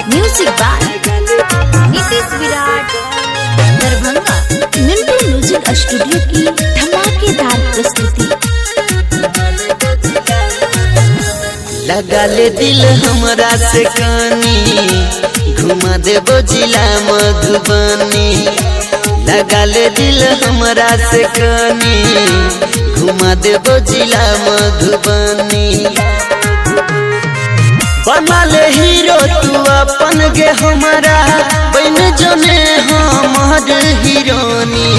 Music by Nitish Virat Darbhanga. Mintu music studio की धमाकेदार प्रस्तुति। लगा ले दिल हमरा से कानी, घुमा देबो जिला मधुबनी। लगा ले दिल हमरा से कानी, घुमा देबो जिला मधुबनी। बना ले हीरो तू अपन गे हमारा, बन जने हमार हीरोनी।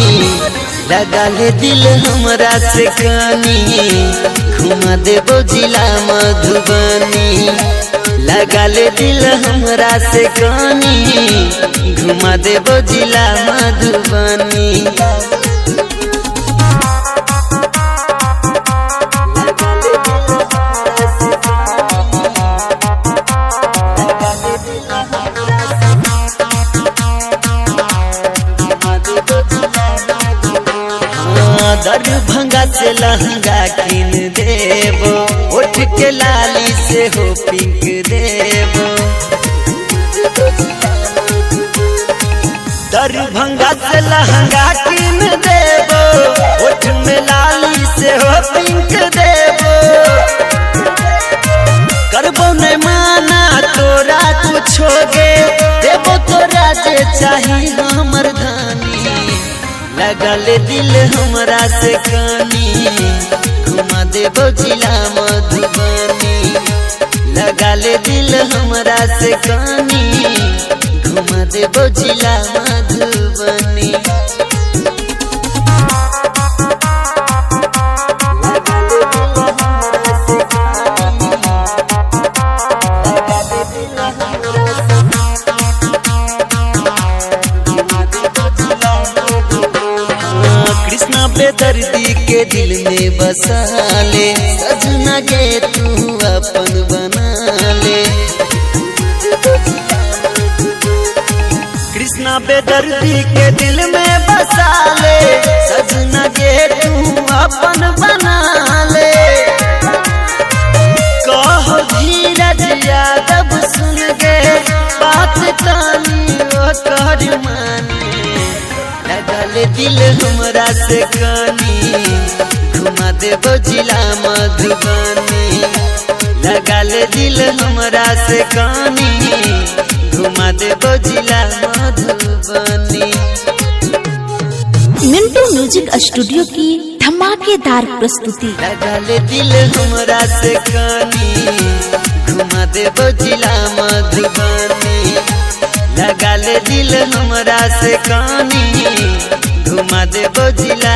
लगा ले दिल हमरा से कानी, घुमा देबो जिला मधुबनी। लगा ले दिल हमरा से कानी, घुमा देबो जिला मधुबनी। दरभंगा से लहंगा किन देबो, उठ के लाली से हो पिंक देबो। दरभंगा से लहंगा किन देबो, उठ में लाली से हो पिंक देबो। करबो नहीं माना तोरा कुछोगे, देबो तोरा जे चाही हमर धानी। लगा ले दिल हमरा से कानी, घुमा देबो जिला मधुबनी। लगा ले दिल हमरा से कानी, घुमा देबो जिला मधुबनी। कृष्णा बेदर्दी के दिल में बसा ले, सजना के तू अपन बना ले। कृष्णा बेदर्दी के दिल में बसा ले, सजना के तू अपन बना ले। कहो धीरज यादव सुन गे बात तानी ओ कर मानी। लगा ले दिल हमरा से कानी, घुमा देबो जिला मधुबनी। लगा ले दिल हमरा से कानी, घुमा देबो जिला मधुबनी। मिंटू म्यूजिक स्टूडियो की धमाकेदार प्रस्तुति। लगा ले दिल हमरा से कानी, घुमा देबो जिला मधुबनी। लगा ले दिल हमरा से कानी, घुमा देबो जिला